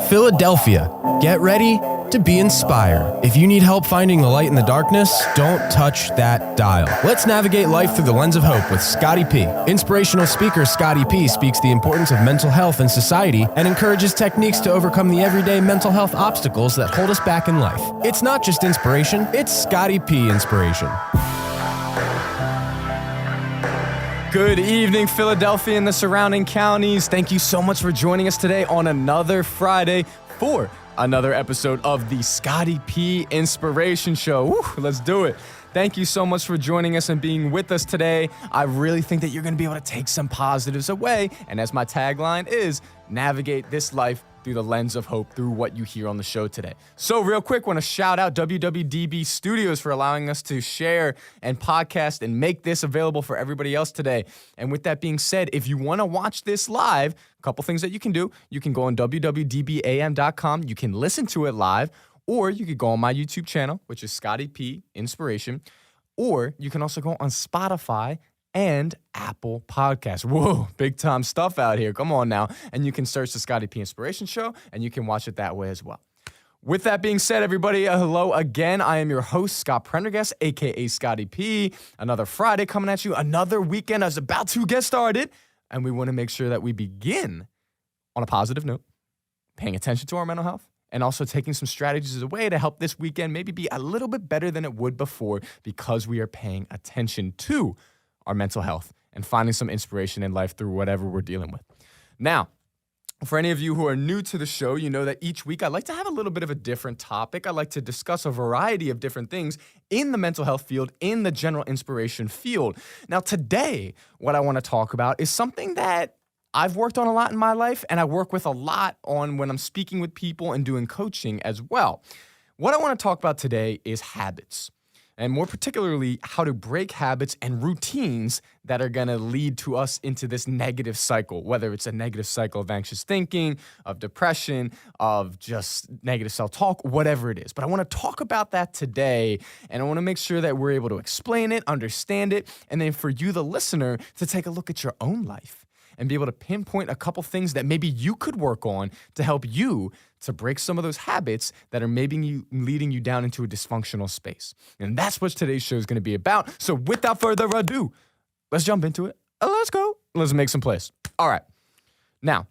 Philadelphia, get ready to be inspired. If you need help finding the light in the darkness, don't touch that dial. Let's navigate life through the lens of hope with Scotty P. Inspirational speaker Scotty P speaks the importance of mental health in society and encourages techniques to overcome the everyday mental health obstacles that hold us back in life. It's not just inspiration, it's Scotty P Inspiration. Good evening, Philadelphia and the surrounding counties. Thank you so much for joining us today on another Friday for another episode of the Scotty P Inspiration Show. Woo, let's do it. Thank you so much for joining us and being with us today. I really think that you're going to be able to take some positives away. And as my tagline is, navigate this life through the lens of hope through what you hear on the show today. So real quick, want to shout out WWDB Studios for allowing us to share and podcast and make this available for everybody else today. And with that being said, if you want to watch this live, a couple things that you can do. You can go on www.dbam.com. You can listen to it live, or you could go on my YouTube channel, which is Scotty P Inspiration, or you can also go on Spotify and Apple Podcasts. Whoa, big time stuff out here. Come on now. And you can search the Scotty P Inspiration Show, and you can watch it that way as well. With that being said, everybody, hello again. I am your host, Scott Prendergast, a.k.a. Scotty P. Another Friday coming at you. Another weekend is about to get started, and we want to make sure that we begin on a positive note, paying attention to our mental health, and also taking some strategies away to help this weekend maybe be a little bit better than it would before because we are paying attention to our mental health and finding some inspiration in life through whatever we're dealing with. Now, for any of you who are new to the show, you know that each week I like to have a little bit of a different topic. I like to discuss a variety of different things in the mental health field, in the general inspiration field. Now, today, what I want to talk about is something that I've worked on a lot in my life, and I work with a lot on when I'm speaking with people and doing coaching as well. What I want to talk about today is habits. And more particularly, how to break habits and routines that are going to lead to us into this negative cycle, whether it's a negative cycle of anxious thinking, of depression, of just negative self-talk, whatever it is. But I want to talk about that today, and I want to make sure that we're able to explain it, understand it, and then for you, the listener, to take a look at your own life and be able to pinpoint a couple things that maybe you could work on to help you to break some of those habits that are maybe leading you down into a dysfunctional space. And that's what today's show is going to be about. So without further ado, let's jump into it. Let's go. Let's make some plays. All right. Now,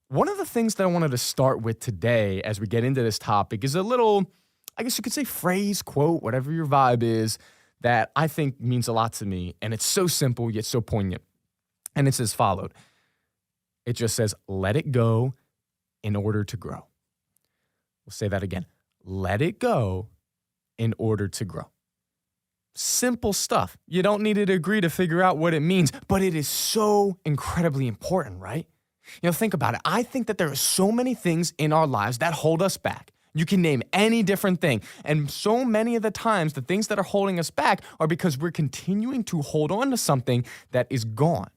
one of the things that I wanted to start with today as we get into this topic is a little, I guess you could say phrase, quote, whatever your vibe is, that I think means a lot to me. And it's so simple, yet so poignant. And it's as followed. It just says, let it go in order to grow. We'll say that again. Let it go in order to grow. Simple stuff. You don't need to agree to figure out what it means, but it is so incredibly important, right? You know, think about it. I think that there are so many things in our lives that hold us back. You can name any different thing. And so many of the times, the things that are holding us back are because we're continuing to hold on to something that is gone.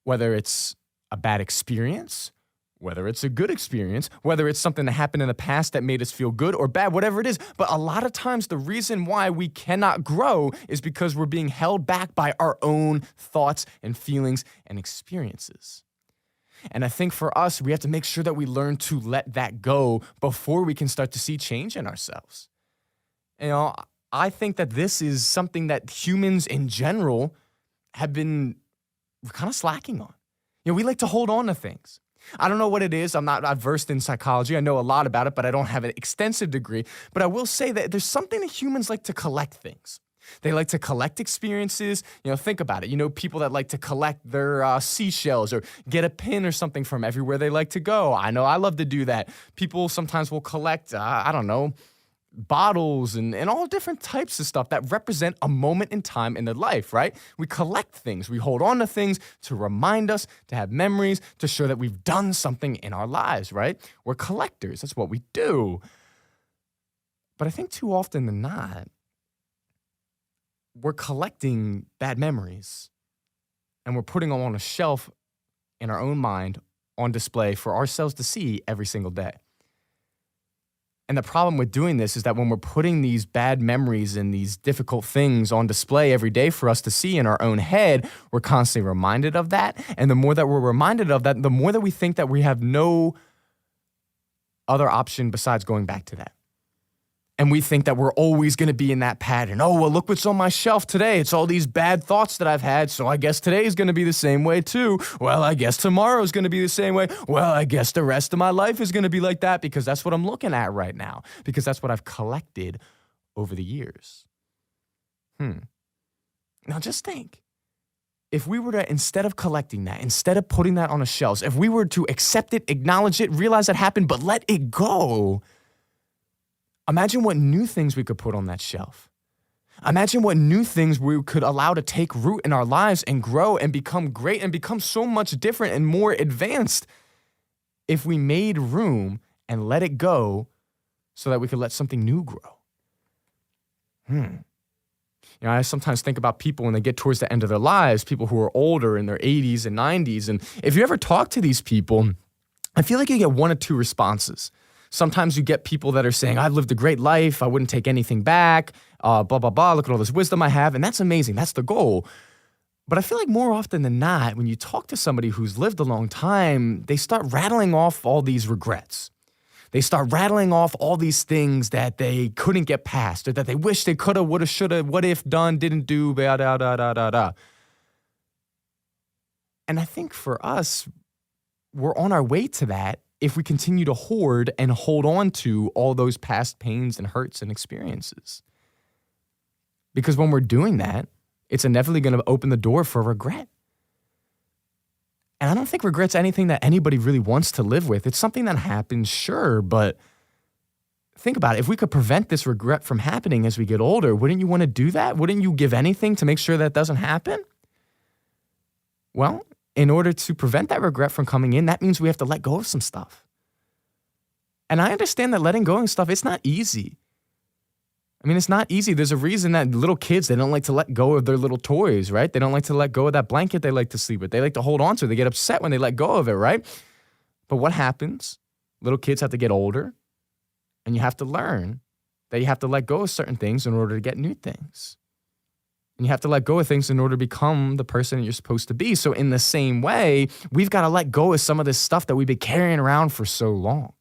Whether it's a bad experience, whether it's a good experience, whether it's something that happened in the past that made us feel good or bad, whatever it is. But a lot of times the reason why we cannot grow is because we're being held back by our own thoughts and feelings and experiences. And I think for us, we have to make sure that we learn to let that go before we can start to see change in ourselves. You know, I think that this is something that humans in general have been kind of slacking on. You know, we like to hold on to things. I don't know what it is. I'm not versed in psychology. I know a lot about it, but I don't have an extensive degree. But I will say that there's something that humans like to collect things. They like to collect experiences. You know, think about it. You know, people that like to collect their seashells or get a pin or something from everywhere they like to go. I know I love to do that. People sometimes will collect, bottles and all different types of stuff that represent a moment in time in their life, right? We collect things. We hold on to things to remind us, to have memories, to show that we've done something in our lives, right? We're collectors. That's what we do. But I think too often than not, we're collecting bad memories and we're putting them on a shelf in our own mind on display for ourselves to see every single day. And the problem with doing this is that when we're putting these bad memories and these difficult things on display every day for us to see in our own head, we're constantly reminded of that. And the more that we're reminded of that, the more that we think that we have no other option besides going back to that. And we think that we're always going to be in that pattern. Oh, well, look what's on my shelf today. It's all these bad thoughts that I've had, so I guess today is going to be the same way too. Well, I guess tomorrow is going to be the same way. Well, I guess the rest of my life is going to be like that because that's what I'm looking at right now, because that's what I've collected over the years. Now just think. If we were to, instead of collecting that, instead of putting that on a shelf, if we were to accept it, acknowledge it, realize it happened, but let it go, imagine what new things we could put on that shelf. Imagine what new things we could allow to take root in our lives and grow and become great and become so much different and more advanced if we made room and let it go so that we could let something new grow. I sometimes think about people when they get towards the end of their lives, people who are older in their 80s and 90s. And if you ever talk to these people, I feel like you get one of two responses. Sometimes you get people that are saying, I've lived a great life. I wouldn't take anything back, blah, blah, blah. Look at all this wisdom I have. And that's amazing. That's the goal. But I feel like more often than not, when you talk to somebody who's lived a long time, they start rattling off all these regrets. They start rattling off all these things that they couldn't get past or that they wish they coulda, woulda, shoulda, what if, done, didn't do, da, da, da, da, da, da. And I think for us, we're on our way to that if we continue to hoard and hold on to all those past pains and hurts and experiences. Because when we're doing that, it's inevitably going to open the door for regret. And I don't think regret's anything that anybody really wants to live with. It's something that happens, sure, but think about it. If we could prevent this regret from happening as we get older, wouldn't you want to do that? Wouldn't you give anything to make sure that doesn't happen? Well, in order to prevent that regret from coming in, that means we have to let go of some stuff. And I understand that letting go of stuff, it's not easy. I mean, it's not easy. There's a reason that little kids, they don't like to let go of their little toys, right? They don't like to let go of that blanket they like to sleep with. They like to hold on to it. They get upset when they let go of it, right? But what happens? Little kids have to get older, and you have to learn that you have to let go of certain things in order to get new things. And you have to let go of things in order to become the person that you're supposed to be. So in the same way, we've got to let go of some of this stuff that we've been carrying around for so long.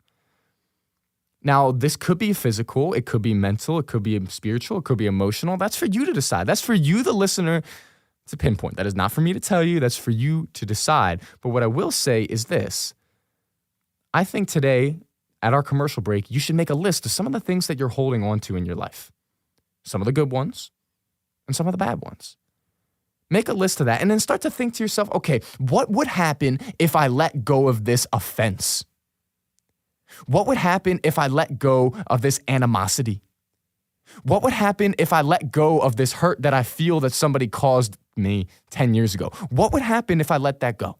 Now, this could be physical, it could be mental, it could be spiritual, it could be emotional. That's for you to decide. That's for you, the listener, to pinpoint. That is not for me to tell you. That's for you to decide. But what I will say is this. I think today, at our commercial break, you should make a list of some of the things that you're holding on to in your life. Some of the good ones and some of the bad ones. Make a list of that and then start to think to yourself, okay, what would happen if I let go of this offense? What would happen if I let go of this animosity? What would happen if I let go of this hurt that I feel that somebody caused me 10 years ago? What would happen if I let that go?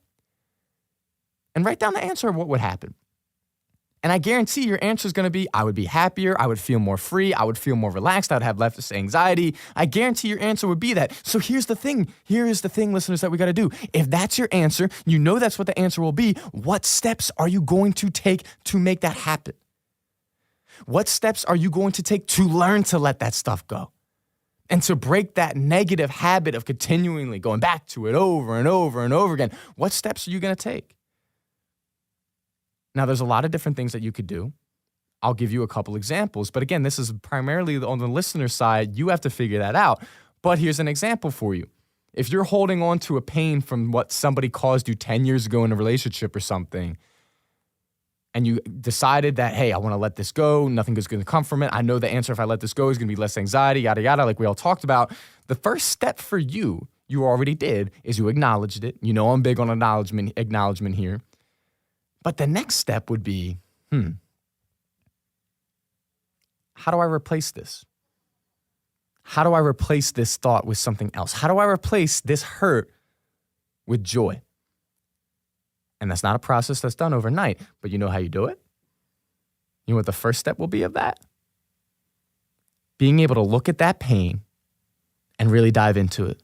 And write down the answer of what would happen. And I guarantee your answer is going to be, I would be happier, I would feel more free, I would feel more relaxed, I would have less anxiety. I guarantee your answer would be that. So here's the thing. Here is the thing, listeners, that we got to do. If that's your answer, you know that's what the answer will be. What steps are you going to take to make that happen? What steps are you going to take to learn to let that stuff go? And to break that negative habit of continually going back to it over and over and over again? What steps are you going to take? Now, there's a lot of different things that you could do. I'll give you a couple examples. But again, this is primarily on the listener side. You have to figure that out. But here's an example for you. If you're holding on to a pain from what somebody caused you 10 years ago in a relationship or something, and you decided that, hey, I want to let this go, nothing is going to come from it. I know the answer if I let this go is going to be less anxiety, yada, yada, like we all talked about. The first step for you already did, is you acknowledged it. You know I'm big on acknowledgement here. But the next step would be, how do I replace this? How do I replace this thought with something else? How do I replace this hurt with joy? And that's not a process that's done overnight, but you know how you do it? You know what the first step will be of that? Being able to look at that pain and really dive into it.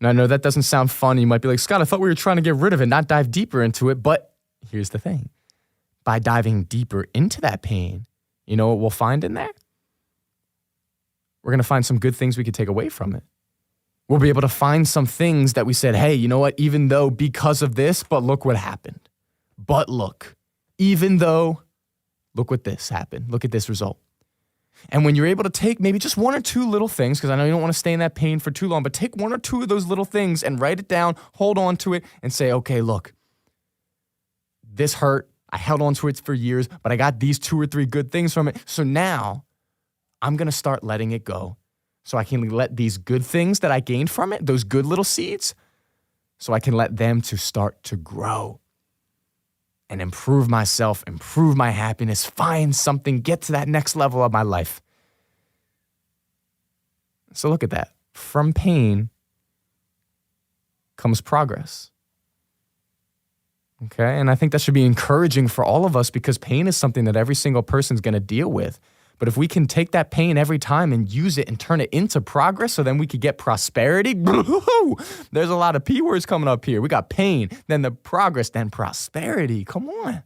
Now, I know that doesn't sound fun. You might be like, Scott, I thought we were trying to get rid of it, not dive deeper into it. But here's the thing. By diving deeper into that pain, you know what we'll find in there? We're going to find some good things we could take away from it. We'll be able to find some things that we said, hey, you know what? Even though because of this, but look what happened. But look, even though, look what this happened. Look at this result. And when you're able to take maybe just one or two little things, because I know you don't want to stay in that pain for too long, but take one or two of those little things and write it down, hold on to it, and say, okay, look, this hurt. I held on to it for years, but I got these 2 or 3 good things from it. So now I'm going to start letting it go so I can let these good things that I gained from it, those good little seeds, so I can let them to start to grow and improve myself, improve my happiness, find something, get to that next level of my life. So look at that. From pain comes progress. Okay, and I think that should be encouraging for all of us because pain is something that every single person's going to deal with. But if we can take that pain every time and use it and turn it into progress so then we could get prosperity, there's a lot of P words coming up here. We got pain, then the progress, then prosperity. Come on.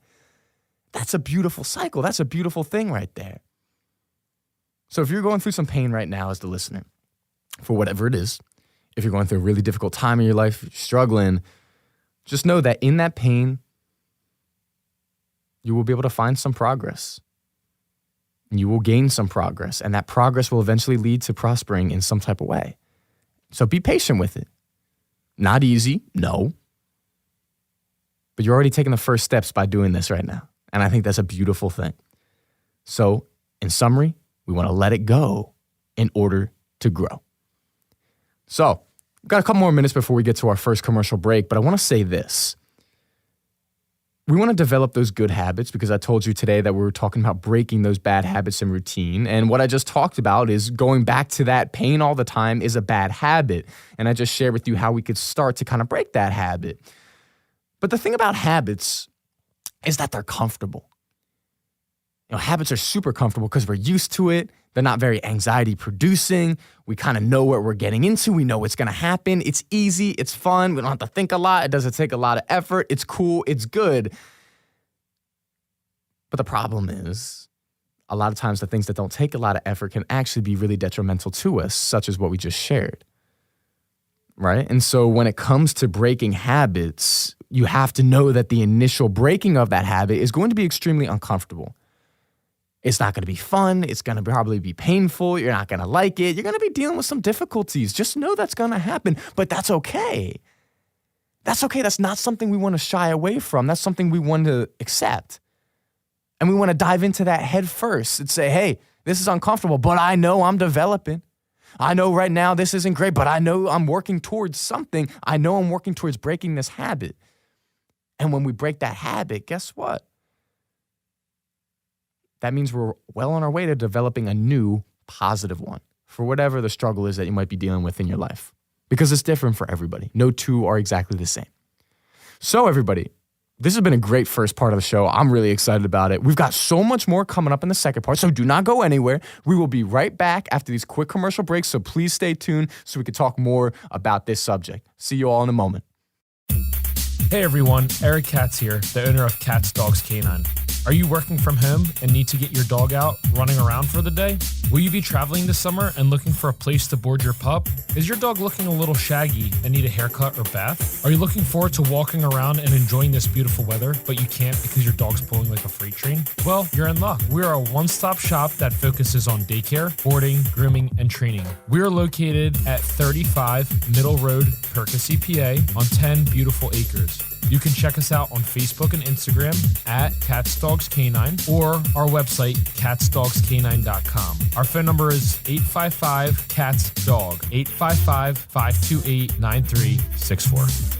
That's a beautiful cycle. That's a beautiful thing right there. So if you're going through some pain right now as the listener, for whatever it is, if you're going through a really difficult time in your life, you're struggling, just know that in that pain, you will be able to find some progress. You will gain some progress, and that progress will eventually lead to prospering in some type of way. So be patient with it. Not easy, no. But you're already taking the first steps by doing this right now. And I think that's a beautiful thing. So in summary, we want to let it go in order to grow. So we've got a couple more minutes before we get to our first commercial break, but I want to say this. We want to develop those good habits because I told you today that we were talking about breaking those bad habits and routine. And what I just talked about is going back to that pain all the time is a bad habit. And I just shared with you how we could start to kind of break that habit. But the thing about habits is that they're comfortable. You know, habits are super comfortable because we're used to it. They're not very anxiety producing. We kind of know what we're getting into. We know what's going to happen. It's easy. It's fun. We don't have to think a lot. It doesn't take a lot of effort. It's cool. It's good. But the problem is a lot of times the things that don't take a lot of effort can actually be really detrimental to us, such as what we just shared. Right? And so when it comes to breaking habits, you have to know that the initial breaking of that habit is going to be extremely uncomfortable. It's not going to be fun. It's going to probably be painful. You're not going to like it. You're going to be dealing with some difficulties. Just know that's going to happen, but that's okay. That's okay. That's not something we want to shy away from. That's something we want to accept. And we want to dive into that head first and say, hey, this is uncomfortable, but I know I'm developing. I know right now this isn't great, but I know I'm working towards something. I know I'm working towards breaking this habit. And when we break that habit, guess what? That means we're well on our way to developing a new positive one for whatever the struggle is that you might be dealing with in your life. Because it's different for everybody. No two are exactly the same. So everybody, this has been a great first part of the show. I'm really excited about it. We've got so much more coming up in the second part, so do not go anywhere. We will be right back after these quick commercial breaks, so please stay tuned so we can talk more about this subject. See you all in a moment. Hey everyone, Eric Katz here, the owner of Katz Dogs Canine. Are you working from home and need to get your dog out running around for the day? Will you be traveling this summer and looking for a place to board your pup? Is your dog looking a little shaggy and need a haircut or bath? Are you looking forward to walking around and enjoying this beautiful weather, but you can't because your dog's pulling like a freight train? Well, you're in luck. We are a one-stop shop that focuses on daycare, boarding, grooming, and training. We are located at 35 Middle Road, Percy, PA on 10 beautiful acres. You can check us out on Facebook and Instagram at Katz Dogs Canine or our website, katzdogscanine.com. Our phone number is 855-KATZ-DOG, 855-528-9364.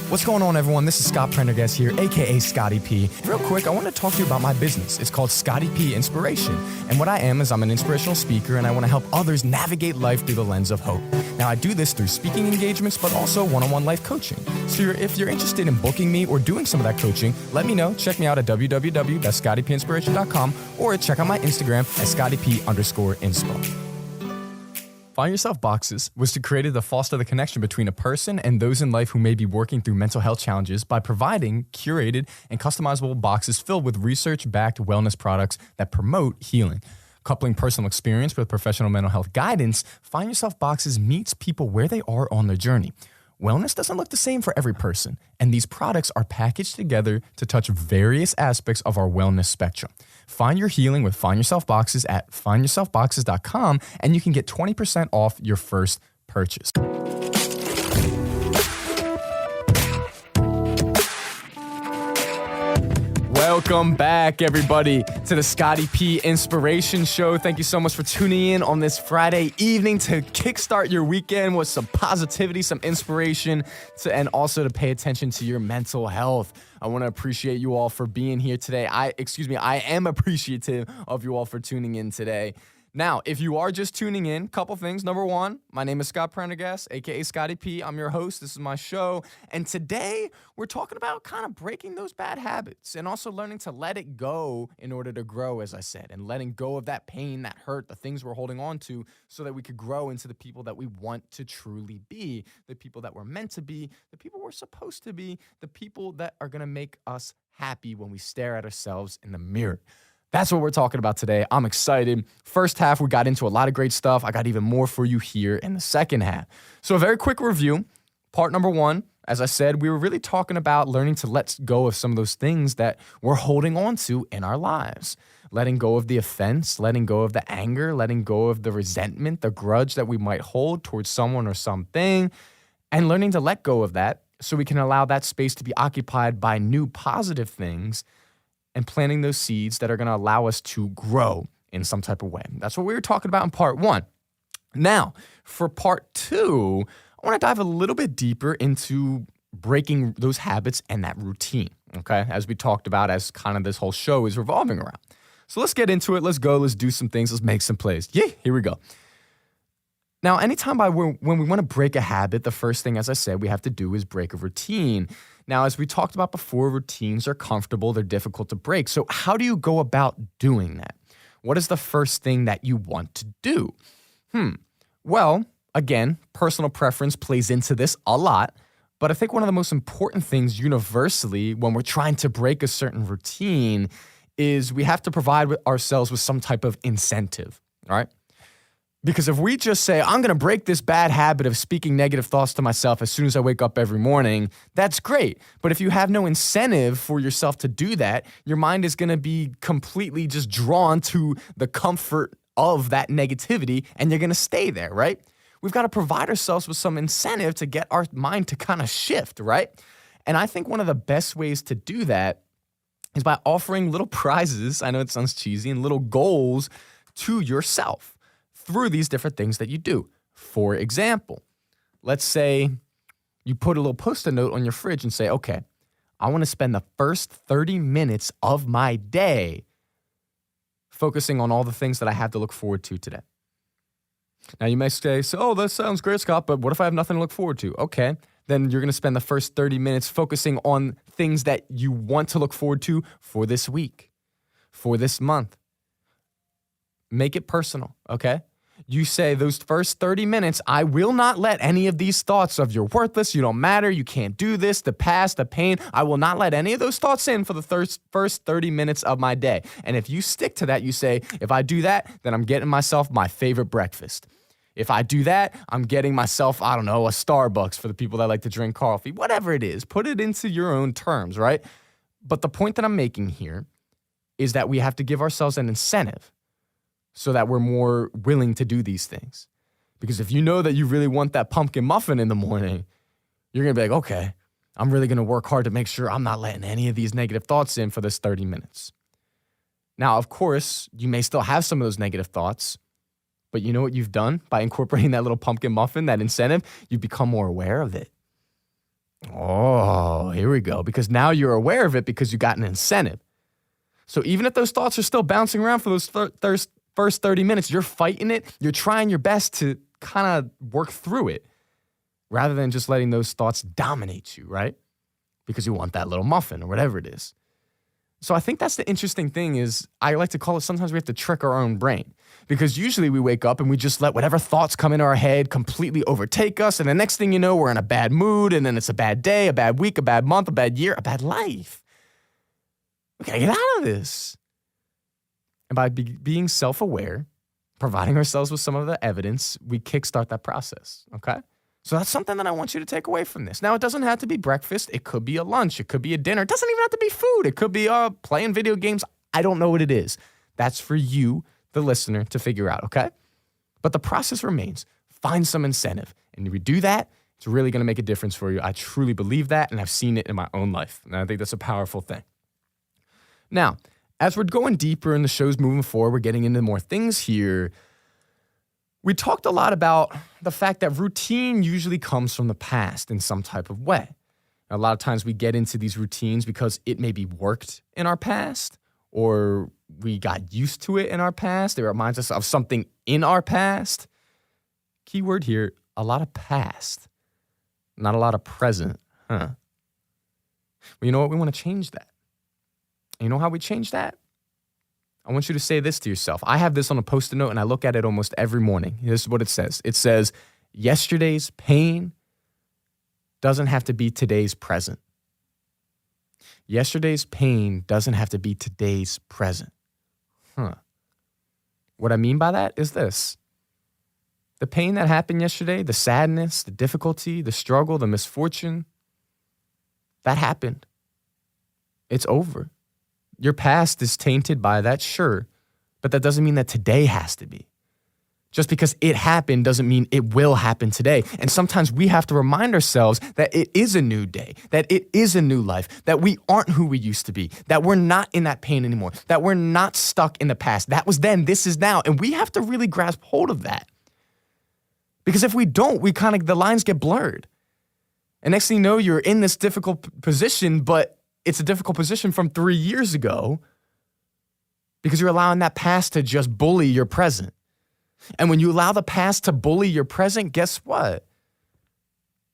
What's going on, everyone? This is Scott Prendergast here, aka Scotty P. Real quick, I want to talk to you about my business. It's called Scotty P Inspiration. And what I am is I'm an inspirational speaker, and I want to help others navigate life through the lens of hope. Now, I do this through speaking engagements, but also one-on-one life coaching. So if you're interested in booking me or doing some of that coaching, let me know. Check me out at www.scottypinspiration.com or check out my Instagram at scottyp_inspo. Find Yourself Boxes was created to foster the connection between a person and those in life who may be working through mental health challenges by providing curated and customizable boxes filled with research-backed wellness products that promote healing. Coupling personal experience with professional mental health guidance, Find Yourself Boxes meets people where they are on their journey. Wellness doesn't look the same for every person, and these products are packaged together to touch various aspects of our wellness spectrum. Find your healing with Find Yourself Boxes at findyourselfboxes.com, and you can get 20% off your first purchase. Welcome back, everybody, to the Scotty P Inspiration Show. Thank you so much for tuning in on this Friday evening to kickstart your weekend with some positivity, some inspiration, and also to pay attention to your mental health. I want to appreciate you all for being here today. I am appreciative of you all for tuning in today. Now, if you are just tuning in, couple things. Number one, my name is Scott Prendergast, aka Scotty P. I'm your host. This is my show. And today, we're talking about kind of breaking those bad habits and also learning to let it go in order to grow, as I said, and letting go of that pain, that hurt, the things we're holding on to so that we could grow into the people that we want to truly be, the people that we're meant to be, the people we're supposed to be, the people that are going to make us happy when we stare at ourselves in the mirror. That's what we're talking about today. I'm excited. First half, we got into a lot of great stuff. I got even more for you here in the second half. So a very quick review. Part number one, as I said, we were really talking about learning to let go of some of those things that we're holding on to in our lives. Letting go of the offense, letting go of the anger, letting go of the resentment, the grudge that we might hold towards someone or something, and learning to let go of that so we can allow that space to be occupied by new positive things and planting those seeds that are going to allow us to grow in some type of way. That's what we were talking about in part one. Now, for part two, I want to dive a little bit deeper into breaking those habits and that routine, okay? As we talked about, as kind of this whole show is revolving around. So let's get into it. Let's go. Let's do some things. Let's make some plays. Yeah, here we go. Now, anytime when we want to break a habit, the first thing, as I said, we have to do is break a routine. Now, as we talked about before, routines are comfortable. They're difficult to break. So how do you go about doing that? What is the first thing that you want to do? Well, again, personal preference plays into this a lot. But I think one of the most important things universally when we're trying to break a certain routine is we have to provide ourselves with some type of incentive, all right? Because if we just say, I'm going to break this bad habit of speaking negative thoughts to myself as soon as I wake up every morning, that's great. But if you have no incentive for yourself to do that, your mind is going to be completely just drawn to the comfort of that negativity, and you're going to stay there, right? We've got to provide ourselves with some incentive to get our mind to kind of shift, right? And I think one of the best ways to do that is by offering little prizes, I know it sounds cheesy, and little goals to yourself through these different things that you do. For example, let's say you put a little Post-it note on your fridge and say, okay, I want to spend the first 30 minutes of my day focusing on all the things that I have to look forward to today. Now you may say, oh, that sounds great, Scott, but what if I have nothing to look forward to? Okay, then you're going to spend the first 30 minutes focusing on things that you want to look forward to for this week, for this month. Make it personal, okay? You say those first 30 minutes, I will not let any of these thoughts of you're worthless, you don't matter, you can't do this, the past, the pain, I will not let any of those thoughts in for the first 30 minutes of my day. And if you stick to that, you say, if I do that, then I'm getting myself my favorite breakfast. If I do that, I'm getting myself, I don't know, a Starbucks for the people that like to drink coffee, whatever it is. Put it into your own terms, right? But the point that I'm making here is that we have to give ourselves an incentive so that we're more willing to do these things. Because if you know that you really want that pumpkin muffin in the morning, you're going to be like, okay, I'm really going to work hard to make sure I'm not letting any of these negative thoughts in for this 30 minutes. Now, of course, you may still have some of those negative thoughts, but you know what you've done by incorporating that little pumpkin muffin, that incentive? You've become more aware of it. Oh, here we go. Because now you're aware of it because you got an incentive. So even if those thoughts are still bouncing around for those first 30 minutes, you're fighting it. You're trying your best to kind of work through it rather than just letting those thoughts dominate you, right? Because you want that little muffin or whatever it is. So I think that's the interesting thing is I like to call it sometimes we have to trick our own brain because usually we wake up and we just let whatever thoughts come into our head completely overtake us. And the next thing you know, we're in a bad mood and then it's a bad day, a bad week, a bad month, a bad year, a bad life. We gotta get out of this. And by being self-aware, providing ourselves with some of the evidence, we kickstart that process, okay? So that's something that I want you to take away from this. Now, it doesn't have to be breakfast. It could be a lunch. It could be a dinner. It doesn't even have to be food. It could be playing video games. I don't know what it is. That's for you, the listener, to figure out, okay? But the process remains. Find some incentive. And if you do that, it's really going to make a difference for you. I truly believe that, and I've seen it in my own life. And I think that's a powerful thing. Now, as we're going deeper in the shows moving forward, we're getting into more things here. We talked a lot about the fact that routine usually comes from the past in some type of way. A lot of times we get into these routines because it maybe worked in our past, or we got used to it in our past. It reminds us of something in our past. Keyword here, a lot of past, not a lot of present, huh? Well, you know what? We want to change that. And you know how we change that? I want you to say this to yourself. I have this on a Post-it note, and I look at it almost every morning. This is what it says. It says, yesterday's pain doesn't have to be today's present. Yesterday's pain doesn't have to be today's present. What I mean by that is this. The pain that happened yesterday, the sadness, the difficulty, the struggle, the misfortune, that happened. It's over. Your past is tainted by that, sure, but that doesn't mean that today has to be. Just because it happened doesn't mean it will happen today. And sometimes we have to remind ourselves that it is a new day, that it is a new life, that we aren't who we used to be, that we're not in that pain anymore, that we're not stuck in the past. That was then, this is now. And we have to really grasp hold of that. Because if we don't, the lines get blurred. And next thing you know, you're in this difficult position, but it's a difficult position from 3 years ago because you're allowing that past to just bully your present. And when you allow the past to bully your present, guess what?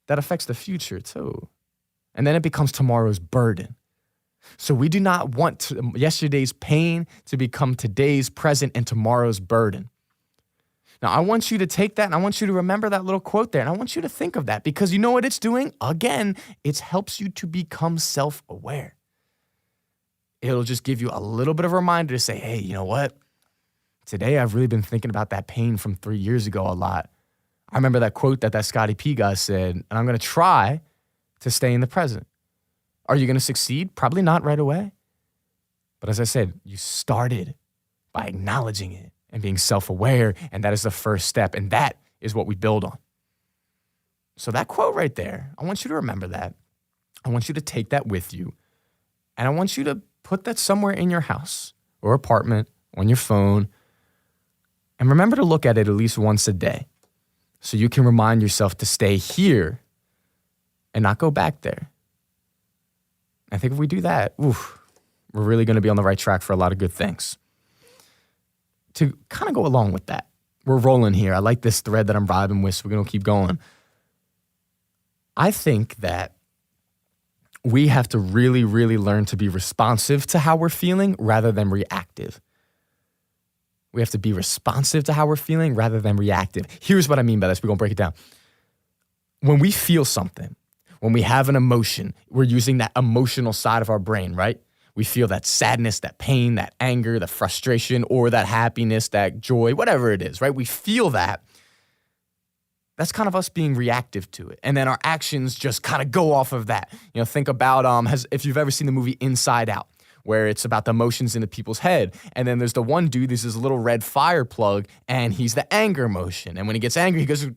That affects the future too. And then it becomes tomorrow's burden. So we do not want yesterday's pain to become today's present and tomorrow's burden. Now, I want you to take that and I want you to remember that little quote there. And I want you to think of that because you know what it's doing? Again, it helps you to become self-aware. It'll just give you a little bit of a reminder to say, hey, you know what? Today, I've really been thinking about that pain from 3 years ago a lot. I remember that quote that Scotty P guy said, and I'm going to try to stay in the present. Are you going to succeed? Probably not right away. But as I said, you started by acknowledging it and being self-aware, and that is the first step, and that is what we build on. So that quote right there, I want you to remember that. I want you to take that with you, and I want you to put that somewhere in your house or apartment, on your phone, and remember to look at it at least once a day so you can remind yourself to stay here and not go back there. I think if we do that, we're really going to be on the right track for a lot of good things. To kind of go along with that, we're rolling here. I like this thread that I'm vibing with, so we're going to keep going. I think that we have to really, really learn to be responsive to how we're feeling rather than reactive. We have to be responsive to how we're feeling rather than reactive. Here's what I mean by this. We're going to break it down. When we feel something, when we have an emotion, we're using that emotional side of our brain, right? We feel that sadness, that pain, that anger, the frustration, or that happiness, that joy, whatever it is, right? We feel that. That's kind of us being reactive to it. And then our actions just kind of go off of that. You know, think about if you've ever seen the movie Inside Out, where it's about the emotions in the people's head. And then there's the one dude, there's this little red fire plug, and he's the anger emotion. And when he gets angry, he goes, and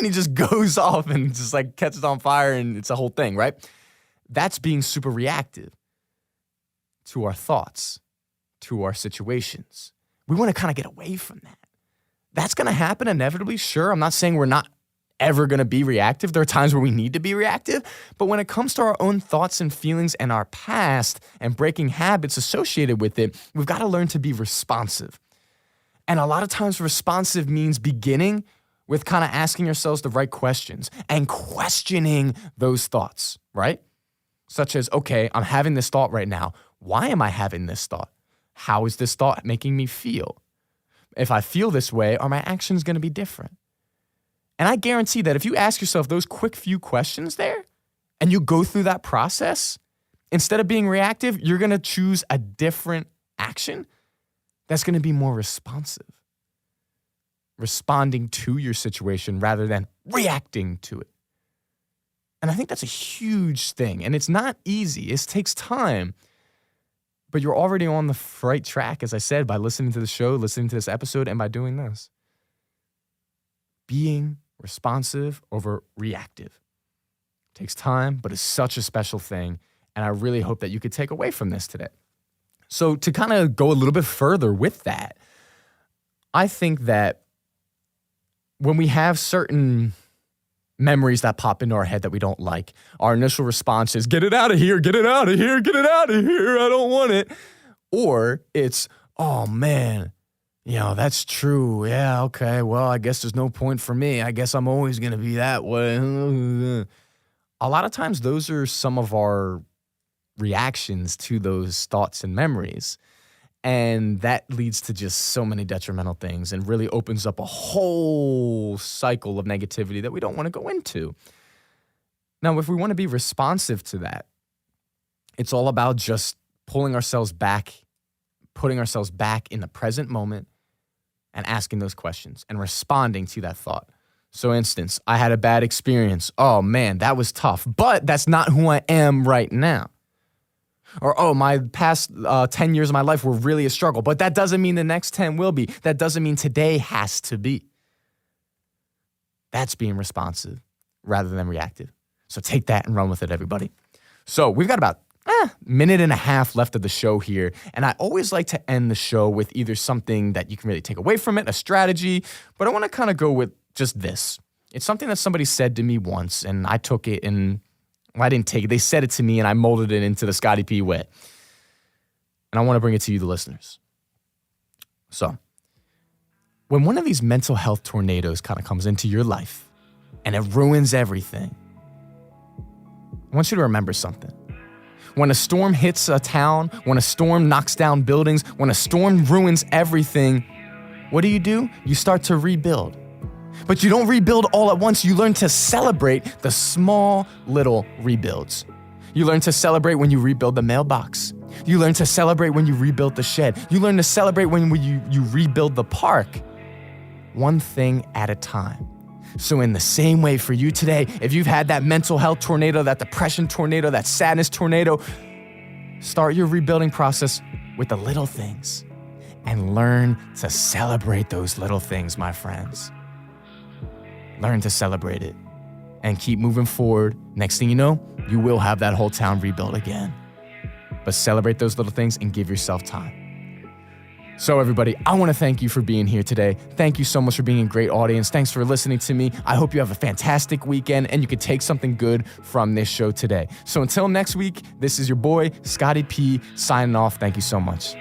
he just goes off and just like catches on fire, and it's a whole thing, right? That's being super reactive to our thoughts, to our situations. We want to kind of get away from that. That's going to happen inevitably, sure. I'm not saying we're not ever going to be reactive. There are times where we need to be reactive. But when it comes to our own thoughts and feelings and our past and breaking habits associated with it, we've got to learn to be responsive. And a lot of times responsive means beginning with kind of asking yourselves the right questions and questioning those thoughts, right? Such as, okay, I'm having this thought right now. Why am I having this thought? How is this thought making me feel? If I feel this way, are my actions going to be different? And I guarantee that if you ask yourself those quick few questions there and you go through that process, instead of being reactive, you're going to choose a different action that's going to be more responsive. responding to your situation rather than reacting to it. And I think that's a huge thing. And it's not easy. It takes time. But you're already on the right track, as I said, by listening to the show, listening to this episode, and by doing this. Being responsive over reactive. Takes time, but it's such a special thing. And I really hope that you could take away from this today. So to kind of go a little bit further with that, I think that when we have certain memories that pop into our head that we don't like, our initial response is, get it out of here, get it out of here, get it out of here, I don't want it. Or it's, oh man, that's true. Yeah, okay, well, I guess there's no point for me. I guess I'm always going to be that way. A lot of times those are some of our reactions to those thoughts and memories. And that leads to just so many detrimental things and really opens up a whole cycle of negativity that we don't want to go into. Now, if we want to be responsive to that, it's all about just putting ourselves back in the present moment and asking those questions and responding to that thought. So, instance, I had a bad experience. Oh, man, that was tough. But that's not who I am right now. Or, oh, my past 10 years of my life were really a struggle. But that doesn't mean the next 10 will be. That doesn't mean today has to be. That's being responsive rather than reactive. So take that and run with it, everybody. So we've got about a minute and a half left of the show here. And I always like to end the show with either something that you can really take away from it, a strategy. But I want to kind of go with just this. It's something that somebody said to me once, and I took it and I didn't take it. They said it to me, and I molded it into the Scotty P way. And I want to bring it to you, the listeners. So, when one of these mental health tornadoes kind of comes into your life and it ruins everything, I want you to remember something. When a storm hits a town, when a storm knocks down buildings, when a storm ruins everything, what do? You start to rebuild. But you don't rebuild all at once. You learn to celebrate the small little rebuilds. You learn to celebrate when you rebuild the mailbox. You learn to celebrate when you rebuild the shed. You learn to celebrate when you rebuild the park. One thing at a time. So in the same way for you today, if you've had that mental health tornado, that depression tornado, that sadness tornado, start your rebuilding process with the little things and learn to celebrate those little things, my friends. Learn to celebrate it and keep moving forward. Next thing you know, you will have that whole town rebuilt again. But celebrate those little things and give yourself time. So everybody, I want to thank you for being here today. Thank you so much for being a great audience. Thanks for listening to me. I hope you have a fantastic weekend and you can take something good from this show today. So until next week, this is your boy, Scotty P, signing off. Thank you so much.